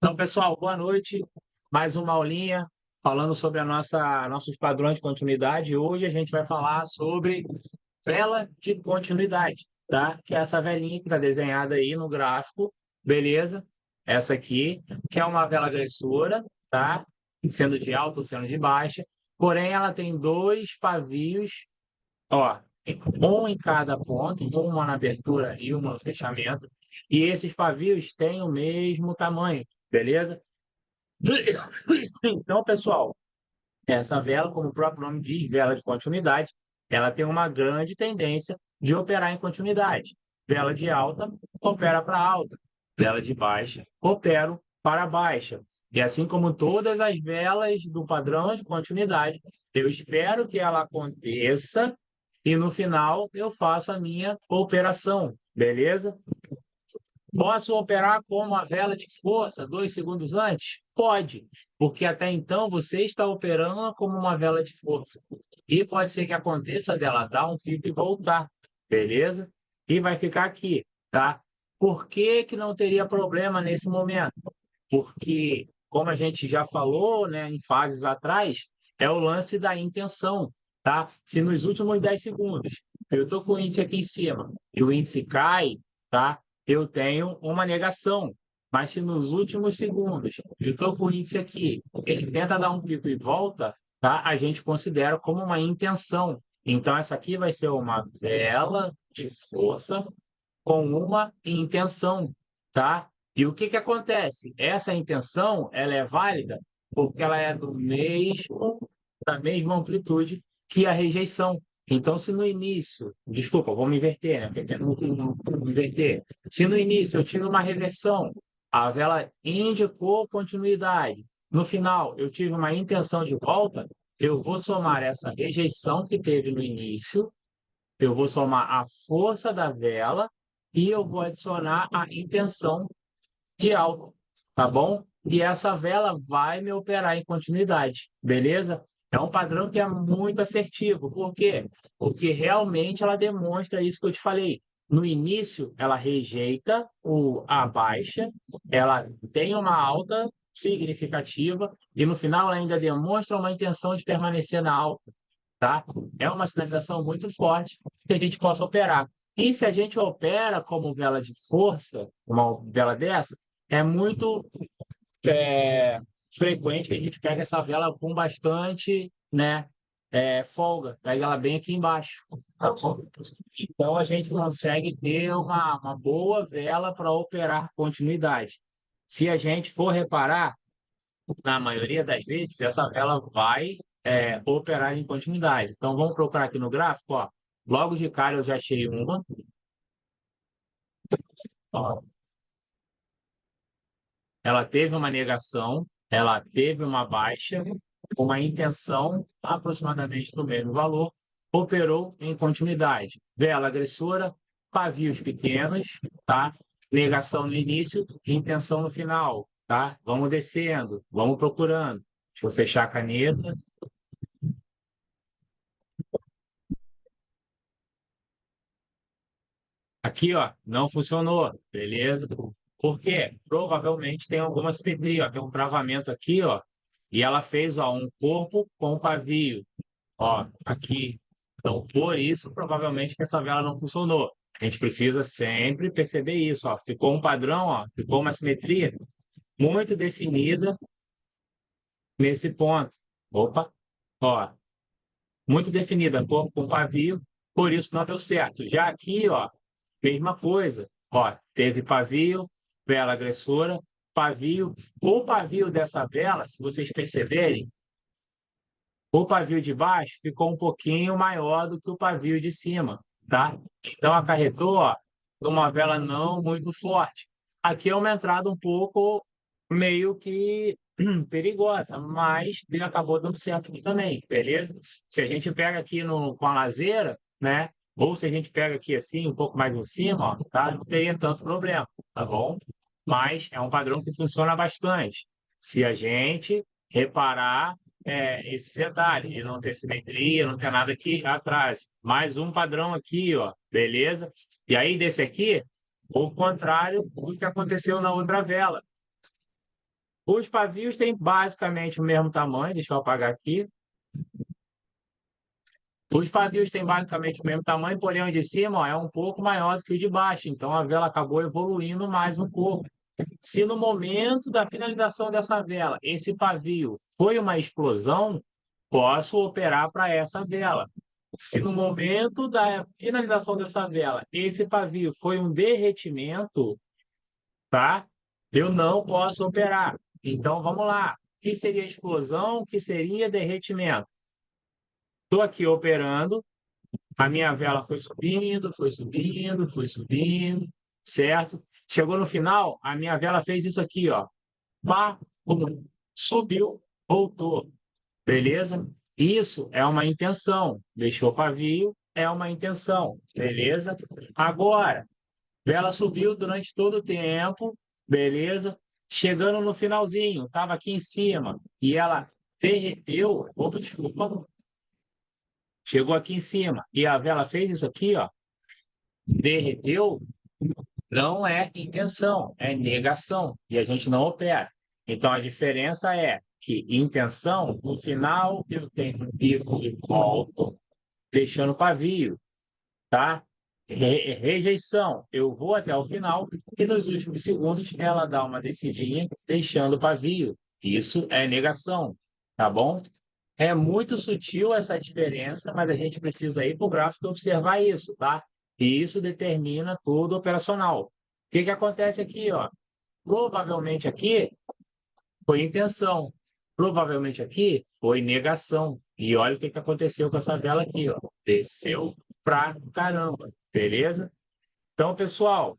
Então, pessoal, boa noite. Mais uma aulinha falando sobre nossos padrões de continuidade. Hoje a gente vai falar sobre vela de continuidade, tá? Que é essa velinha que está desenhada aí no gráfico, beleza? Essa aqui, que é uma vela agressora, tá? Sendo de alta ou sendo de baixa. Porém, ela tem dois pavios, ó, um em cada ponta, uma na abertura e uma no fechamento. E esses pavios têm o mesmo tamanho, beleza? Então, pessoal, essa vela, como o próprio nome diz, vela de continuidade, ela tem uma grande tendência de operar em continuidade. Vela de alta opera para alta, vela de baixa opera para baixa. E assim como todas as velas do padrão de continuidade, eu espero que ela aconteça e no final eu faço a minha operação, beleza? Posso operar como uma vela de força 2 segundos antes? Pode, porque até então você está operando como uma vela de força. E pode ser que aconteça dela dar um pico e voltar, beleza? E vai ficar aqui, tá? Por que que não teria problema nesse momento? Porque, como a gente já falou, né, em fases atrás, é o lance da intenção, tá? Se nos últimos 10 segundos eu estou com o índice aqui em cima e o índice cai, tá? Eu tenho uma negação. Mas se nos últimos segundos eu estou com o índice aqui, ele tenta dar um pico e volta, tá? A gente considera como uma intenção. Então, essa aqui vai ser uma vela de força com uma intenção, tá? E o que que acontece? Essa intenção, ela é válida porque ela é da mesma amplitude que a rejeição. Então, se no início, desculpa, vamos inverter, né? Porque não inverter. Se no início eu tive uma reversão, a vela indicou continuidade. No final, eu tive uma intenção de volta, eu vou somar essa rejeição que teve no início, eu vou somar a força da vela e eu vou adicionar a intenção de alta, tá bom? E essa vela vai me operar em continuidade, beleza? É um padrão que é muito assertivo. Por quê? Porque realmente ela demonstra isso que eu te falei. No início, ela rejeita a baixa, ela tem uma alta significativa e no final ela ainda demonstra uma intenção de permanecer na alta, tá? É uma sinalização muito forte que a gente possa operar. E se a gente opera como vela de força, uma vela dessa, é muito frequente que a gente pega essa vela com bastante, né, folga, pega ela bem aqui embaixo. Tá bom? Então a gente consegue ter uma boa vela para operar continuidade. Se a gente for reparar, na maioria das vezes, essa vela vai operar em continuidade. Então, vamos procurar aqui no gráfico, ó. Logo de cara eu já achei uma. Ó. Ela teve uma negação, ela teve uma baixa, uma intenção aproximadamente do mesmo valor, operou em continuidade. Vela agressora, pavios pequenos, tá? Negação no início, intenção no final, tá? Vamos descendo, vamos procurando. Deixa eu fechar a caneta. Aqui, ó, não funcionou, beleza? Por quê? Provavelmente tem alguma simetria, ó, tem um travamento aqui, ó, e ela fez, ó, um corpo com pavio, ó, aqui. Então, por isso, provavelmente que essa vela não funcionou. A gente precisa sempre perceber isso, ó. Ficou um padrão, ó, ficou uma simetria muito definida nesse ponto. Opa, ó, muito definida, corpo com pavio, por isso não deu certo. Já aqui, ó, mesma coisa. Ó, teve pavio, vela agressora, pavio. O pavio dessa vela, se vocês perceberem, o pavio de baixo ficou um pouquinho maior do que o pavio de cima, tá? Então acarretou, ó, uma vela não muito forte. Aqui é uma entrada um pouco meio que perigosa, mas acabou dando certo aqui também, beleza? Se a gente pega aqui com a laseira, né? Ou se a gente pega aqui assim, um pouco mais em cima, ó, tá? Não teria tanto problema, tá bom? Mas é um padrão que funciona bastante. Se a gente reparar esses detalhes, de não ter simetria, não ter nada aqui atrás. Mais um padrão aqui, ó, beleza? E aí, desse aqui, o contrário do que aconteceu na outra vela. Os pavios têm basicamente o mesmo tamanho, deixa eu apagar aqui. Os pavios têm basicamente o mesmo tamanho, porém o de cima, ó, é um pouco maior do que o de baixo, então a vela acabou evoluindo mais um pouco. Se no momento da finalização dessa vela, esse pavio foi uma explosão, posso operar para essa vela. Se no momento da finalização dessa vela, esse pavio foi um derretimento, tá? Eu não posso operar. Então, vamos lá. O que seria explosão? O que seria derretimento? Estou aqui operando, a minha vela foi subindo, foi subindo, foi subindo, certo? Chegou no final, a minha vela fez isso aqui, ó. Pá, pum, subiu, voltou. Beleza? Isso é uma intenção. Deixou pavio, é uma intenção. Beleza? Agora, vela subiu durante todo o tempo, beleza? Chegando no finalzinho, estava aqui em cima e ela derreteu. Opa, desculpa. Chegou aqui em cima e a vela fez isso aqui, ó. Derreteu, não é intenção, é negação. E a gente não opera. Então a diferença é que intenção, no final, eu tenho um pico e volto, deixando pavio, tá? Rejeição, eu vou até o final e nos últimos segundos ela dá uma descidinha, deixando pavio. Isso é negação, tá bom? É muito sutil essa diferença, mas a gente precisa ir para o gráfico e observar isso, tá? E isso determina todo o operacional. O que que acontece aqui, ó? Provavelmente aqui foi intenção. Provavelmente aqui foi negação. E olha o que que aconteceu com essa vela aqui, ó. Desceu pra caramba, beleza? Então, pessoal,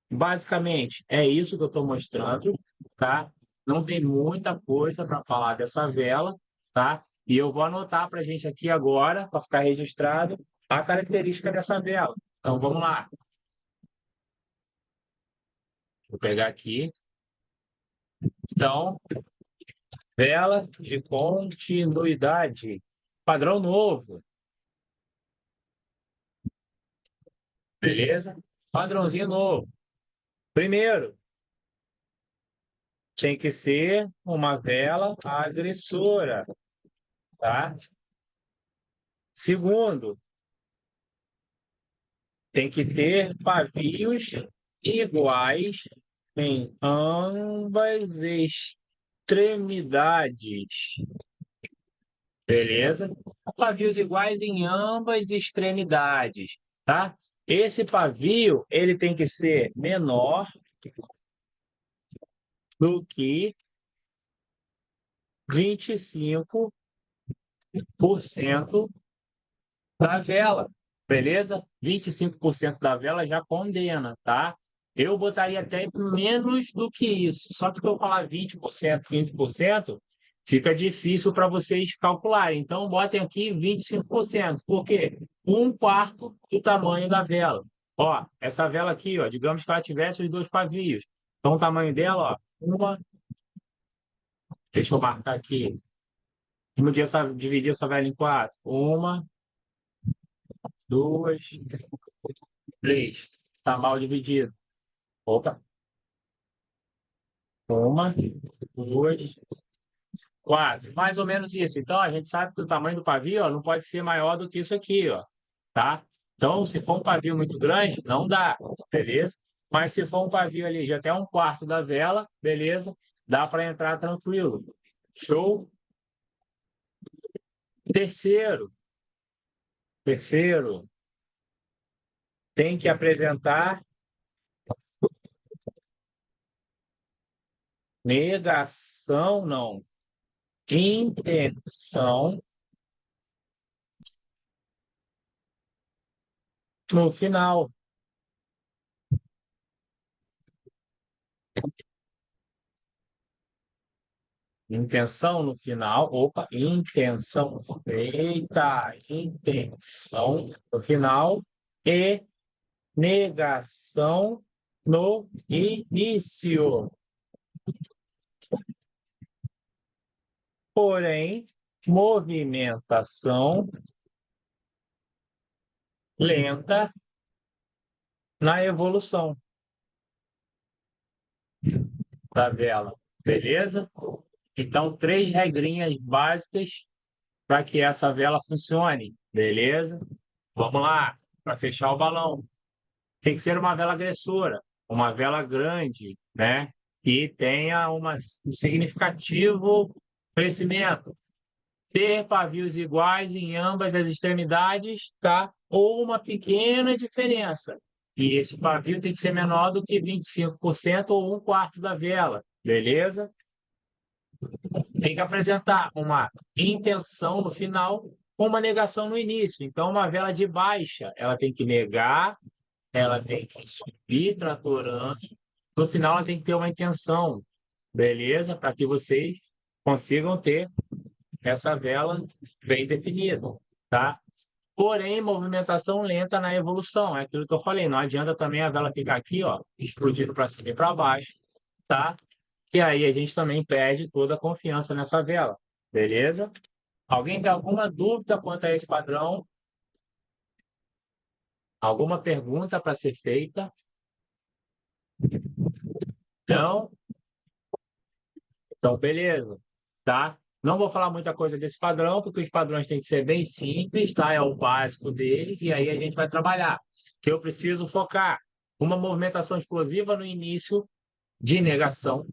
basicamente é isso que eu estou mostrando, tá? Não tem muita coisa para falar dessa vela, tá? E eu vou anotar para a gente aqui agora, para ficar registrado, a característica dessa vela. Então, vamos lá. Vou pegar aqui. Então, vela de continuidade. Padrão novo. Beleza? Padrãozinho novo. Primeiro, tem que ser uma vela agressora, tá? Segundo, tem que ter pavios iguais em ambas extremidades. Beleza? Pavios iguais em ambas extremidades, tá? Esse pavio, ele tem que ser menor do que 25% da vela, beleza? 25% da vela já condena, tá? Eu botaria até menos do que isso. Só que eu falar 20%, 15%, fica difícil para vocês calcularem. Então, botem aqui 25%. Por quê? Um quarto do tamanho da vela. Ó, essa vela aqui, ó, digamos que ela tivesse os dois pavios. Então, o tamanho dela, ó, uma. Deixa eu marcar aqui. Dividir essa vela em quatro. Uma, duas, três. Está mal dividido. Opa. Uma, duas, quatro. Mais ou menos isso. Então, a gente sabe que o tamanho do pavio, ó, não pode ser maior do que isso aqui, ó. Tá? Então, se for um pavio muito grande, não dá. Beleza? Mas se for um pavio ali de até um quarto da vela, beleza? Dá para entrar tranquilo. Show? Terceiro. Terceiro. Tem que apresentar negação, não. Intenção no final. Intenção no final. Opa, intenção. Eita, intenção no final. E negação no início. Porém, movimentação lenta na evolução da vela. beleza? Então, 3 regrinhas básicas para que essa vela funcione, beleza? Vamos lá, para fechar o balão. Tem que ser uma vela agressora, uma vela grande, né? Que tenha um significativo crescimento. Ter pavios iguais em ambas as extremidades, tá? Ou uma pequena diferença. E esse pavio tem que ser menor do que 25% ou um quarto da vela, beleza? Tem que apresentar uma intenção no final com uma negação no início. Então, uma vela de baixa, ela tem que negar, ela tem que subir tratorando. No final, ela tem que ter uma intenção, beleza? Para que vocês consigam ter essa vela bem definida, tá? Porém, movimentação lenta na evolução, é aquilo que eu falei. Não adianta também a vela ficar aqui, ó, explodindo para cima e para baixo, tá? E aí a gente também perde toda a confiança nessa vela, beleza? Alguém tem alguma dúvida quanto a esse padrão? Alguma pergunta para ser feita? Não? Então, beleza, tá? Não vou falar muita coisa desse padrão, porque os padrões têm que ser bem simples, tá? É o básico deles, e aí a gente vai trabalhar. Que eu preciso focar uma movimentação explosiva no início de negação,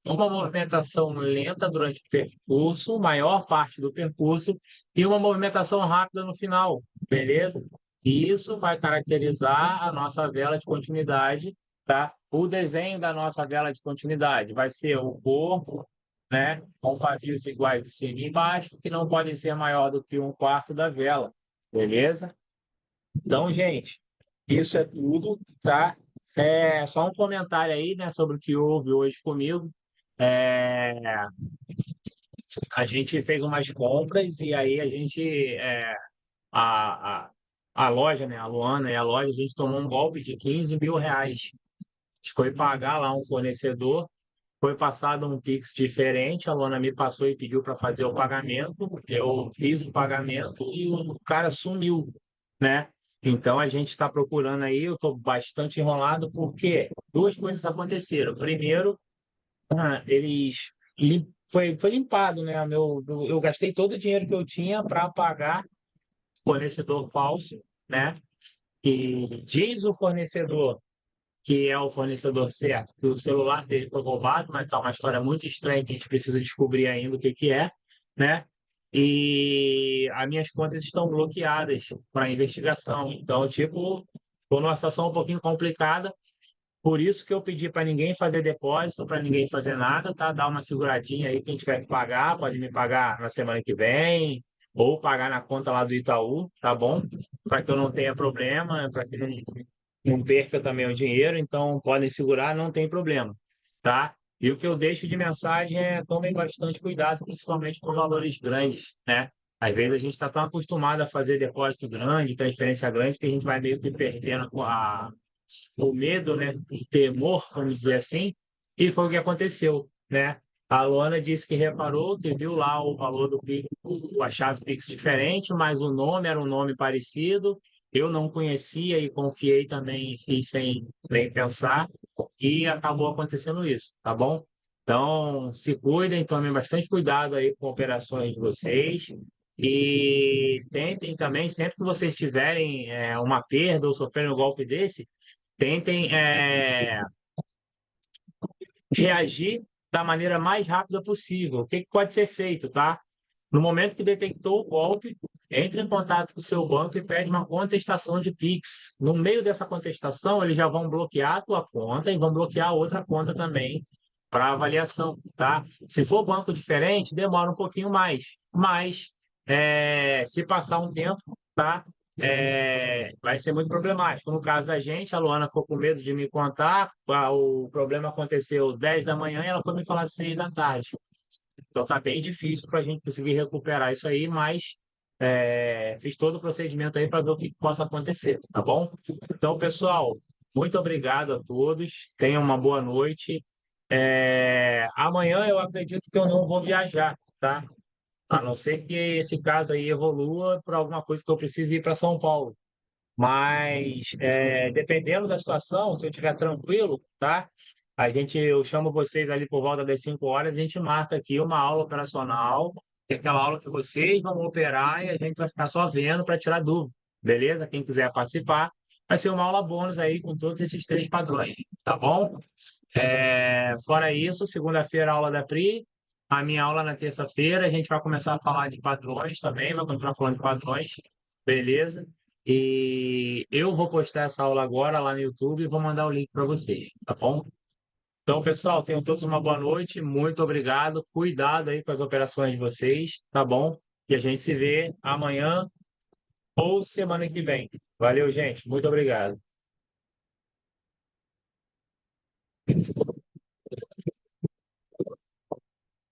uma movimentação lenta durante o percurso, maior parte do percurso, e uma movimentação rápida no final, beleza? E isso vai caracterizar a nossa vela de continuidade, tá? O desenho da nossa vela de continuidade vai ser o corpo, né? Com pavios iguais de cima e embaixo, que não podem ser maior do que um quarto da vela, beleza? Então, gente, isso é tudo, tá? Só um comentário aí, né, sobre o que houve hoje comigo. É, a gente fez umas compras e aí a, a, a loja, né, a Luana e a loja, a gente tomou um golpe de 15 mil reais. A gente foi pagar lá um fornecedor, foi passado um Pix diferente, a Luana me passou e pediu para fazer o pagamento, eu fiz o pagamento e o cara sumiu, né? Então a gente está procurando aí, eu estou bastante enrolado, porque duas coisas aconteceram. Primeiro, eles foi limpado, né? Eu gastei todo o dinheiro que eu tinha para pagar fornecedor falso, né? E diz o fornecedor que é o fornecedor certo, que o celular dele foi roubado, mas tá uma história muito estranha que a gente precisa descobrir ainda o que que é, né? E as minhas contas estão bloqueadas para investigação. Então, tipo, estou numa situação um pouquinho complicada. Por isso que eu pedi para ninguém fazer depósito, para ninguém fazer nada, tá? Dar uma seguradinha aí, quem tiver que pagar, pode me pagar na semana que vem, ou pagar na conta lá do Itaú, tá bom? Para que eu não tenha problema, para que não perca também o dinheiro, então podem segurar, não tem problema, tá? E o que eu deixo de mensagem é tomem bastante cuidado, principalmente com valores grandes, né? Às vezes a gente está tão acostumado a fazer depósito grande, transferência grande, que a gente vai meio que perdendo o medo, né? O temor, vamos dizer assim, e foi o que aconteceu, né? A Luana disse que reparou, que viu lá o valor do Pix, a chave Pix diferente, mas o nome era um nome parecido. Eu não conhecia e confiei também, fiz sem nem pensar, e acabou acontecendo isso, tá bom? Então, se cuidem, tomem bastante cuidado aí com operações de vocês. E tentem também, sempre que vocês tiverem uma perda ou sofrerem um golpe desse, tentem reagir da maneira mais rápida possível. O que que pode ser feito, tá? No momento que detectou o golpe, entre em contato com o seu banco e pede uma contestação de Pix. No meio dessa contestação, eles já vão bloquear a tua conta e vão bloquear a outra conta também para avaliação, tá? Se for banco diferente, demora um pouquinho mais, mas se passar um tempo, tá? Vai ser muito problemático. No caso da gente, a Luana ficou com medo de me contar, o problema aconteceu 10 da manhã e ela foi me falar 6 da tarde. Então tá bem difícil para a gente conseguir recuperar isso aí, mas fiz todo o procedimento aí para ver o que possa acontecer, tá bom? Então, pessoal, muito obrigado a todos. Tenham uma boa noite. Amanhã eu acredito que eu não vou viajar, tá? A não ser que esse caso aí evolua por alguma coisa que eu precise ir para São Paulo. Mas, dependendo da situação, se eu estiver tranquilo, tá? Eu chamo vocês ali por volta das 5 horas, a gente marca aqui uma aula operacional, que é aquela aula que vocês vão operar e a gente vai ficar só vendo para tirar dúvida, beleza? Quem quiser participar, vai ser uma aula bônus aí com todos esses três padrões, tá bom? Fora isso, segunda-feira, aula da Pri, a minha aula na terça-feira, a gente vai começar a falar de padrões também, vai continuar falando de padrões, beleza? E eu vou postar essa aula agora lá no YouTube e vou mandar o link para vocês, tá bom? Então, pessoal, tenham todos uma boa noite. Muito obrigado. Cuidado aí com as operações de vocês, tá bom? E a gente se vê amanhã ou semana que vem. Valeu, gente. Muito obrigado.